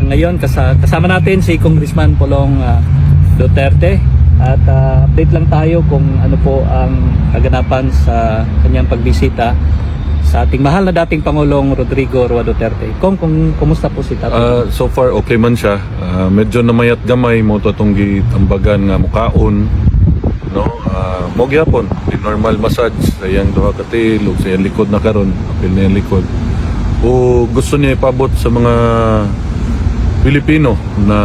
ngayon kasama natin si Congressman Pulong Duterte at update lang tayo kung ano po ang kaganapan sa kanyang pagbisita sa ating mahal na dating Pangulong Rodrigo Roa Duterte. Kung kumusta po si Tatay? So far okay man siya. Medyo namayat gamay mo to itong gitambagan nga mukaon, no? Mo gyapon di normal massage sa iyang duha ka tilog, sa iyang likod na karon, apil na iyang likod. O gusto niya ipabot sa mga Pilipino na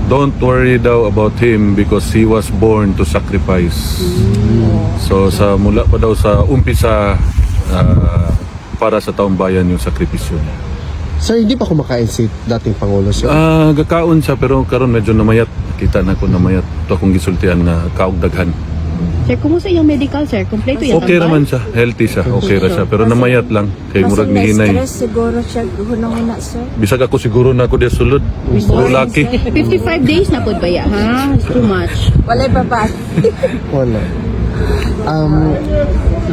don't worry daw about him because he was born to sacrifice. So sa mula pa daw sa umpisa para sa taong bayan yung sakripisyo niya. Sir, hindi pa kumakain si dating Pangulo siya? Gakaon siya pero karon medyo namayat. Kita na ko namayat. Ito akong gisultian na kaugdaghan. Sir, kumusta yung medical, sir? Kompleto yung Okay raman siya, healthy siya, okay ra siya. Pero namayat lang, kay murag ni hinay. stress siguro siya hunang-una, sir. Bisag ako siguro na ako di sulod. Puro laki. 55 days na po ba ya? Ha? It's too much. Walay baba. Wala.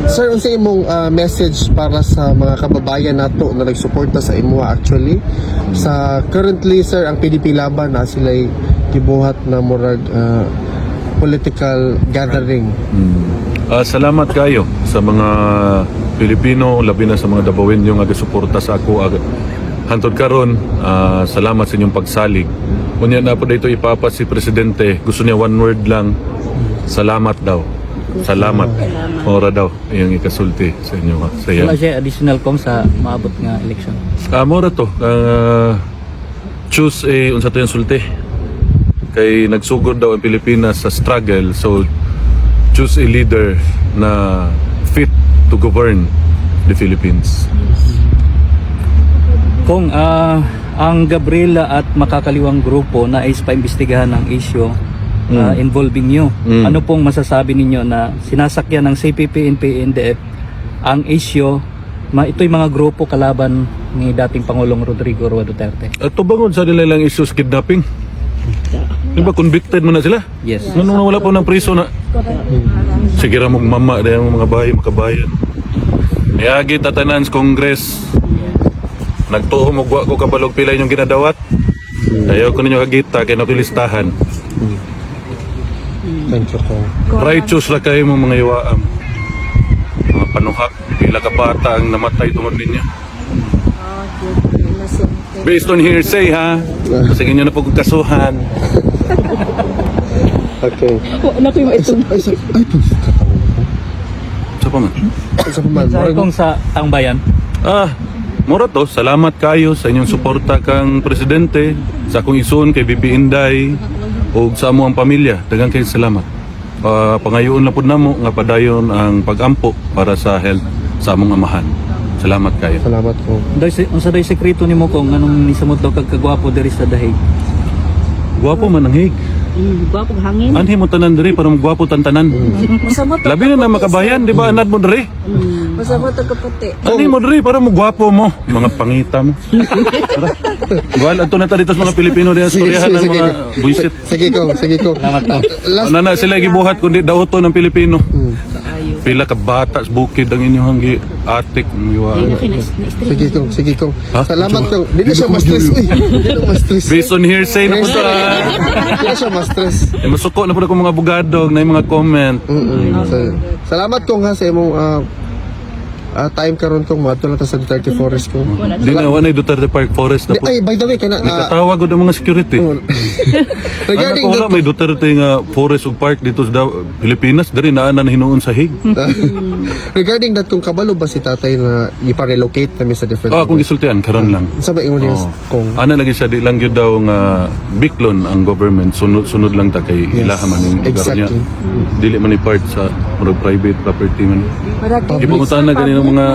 Sir, unsa imong message para sa mga kababayan nato na nagsuporta sa imuha actually? Sa currently, sir, ang PDP laban na sila'y gibuhat na murag political gathering. Salamat kayo sa mga Pilipino, labi na sa mga Dabawin yung agasuporta sa ako. Hantod karon, salamat sa inyong pagsalig. Kunya na po dito ipapas si Presidente, gusto niya one word lang, salamat daw. Salamat. Ora daw, yung ikasulti sa inyo. Sa iyo. Wala siya additional kung sa maabot nga election. Mora to, choose unsa to yung sulti. Kay nagsugod daw ang Pilipinas sa struggle, so choose a leader na fit to govern the Philippines. Kung ang Gabriela at makakaliwang grupo na is paimbestigahan ng issue involving you, ano pong masasabi ninyo na sinasakyan ng CPP, NPA, NDF ang issue, ito'y mga grupo kalaban ni dating Pangulong Rodrigo Roa Duterte? Tubangon sa nila lang issues kidnapping. Diba convicted mo na sila? Yes. Nung wala pa ng priso na sige ra mong mama dahil mga bahay makabayan. Niagi tatanan sa Congress. Nagtuo mo gwa ko kabalog pila yung ginadawat. Ayaw ko ninyo kagita kay nakilistahan. Thank you ko. Righteous la kayo mga iwaam. Mga panuhak, pila ka bata ang namatay tungod ninyo. Based on hearsay ha. Sige nyo na po kasuhan. Okay. Ano ko yung ito? Sa pa man? Sa paman, Sorry kung sa taong bayan. Mura to, salamat kayo sa inyong suporta kang presidente, sa akong ison kay Bibi Inday, o sa amo ang pamilya. Daghang kayo salamat. Pangayoon na po namo nga padayon ang pagampo para sa health sa among amahan. Salamat kayo. salamat ko. Unsa day sekreto nimo kung anong nisamot daw kagkagwapo diri sa dahig? Gwapo man ang hig. Gwapong hangin. Anhi mo tanan diri para magwapo tantanan. Masamot Labi na na makabayan, di ba anad mo diri? Masamot ang kaputi. Anhi mo diri para magwapo mo. Mga pangita mo. Wal ato na ta dito sa mga Pilipino diyan sa Koreahan ng mga buisit. Sige ko, sige ko. Last, Nana sila gibuhat kundi dauto ng Pilipino. Pila ka bata sa bukid ang inyong atik ng iwaan. sige ko, sige ko. Ha? Salamat ko. Hindi na siya ma-stress. Uy, hindi na ma-stress. Based on hearsay na po ta. Hindi na siya ma-stress. Masuko na po na kong mga abogado na yung mga comment. Salamat kong ha sa imong time karon kong mato na ta sa Duterte Forest ko. Di na wala Duterte Park Forest na po. Ay, by the way, kana Nakatawag ko ng mga security. regarding Ano ko wala may Duterte nga forest ug park dito sa Pilipinas, diri naa na hinuon sa hig. regarding that kung kabalo ba si tatay na ipa-relocate kami sa different Kung gisultian karon lang. sa ba ingon niya kung Ana lagi siya di lang gyud daw nga biklon ang government sunod lang ta kay ilaha man yung lugar niya. exactly. Dili man ni part sa murag private property man. Ipungutan na ganito mga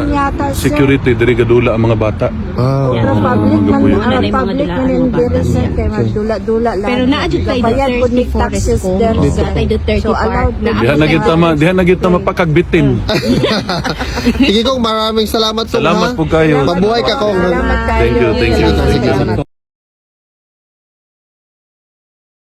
security diri gadula ang mga bata. Public man yung very sir kay magdula-dula lang. Pero naadyo tayo Bayad po ni Duterte taxes Forest ko. there, Sa sir. tayo Duterte So, allowed Park. na- Diha na gyud tama pakagbitin. Sige kong maraming salamat kong Salamat po kayo. Mabuhay ka kong. Salamat kayo. Thank you, thank you. Salamat.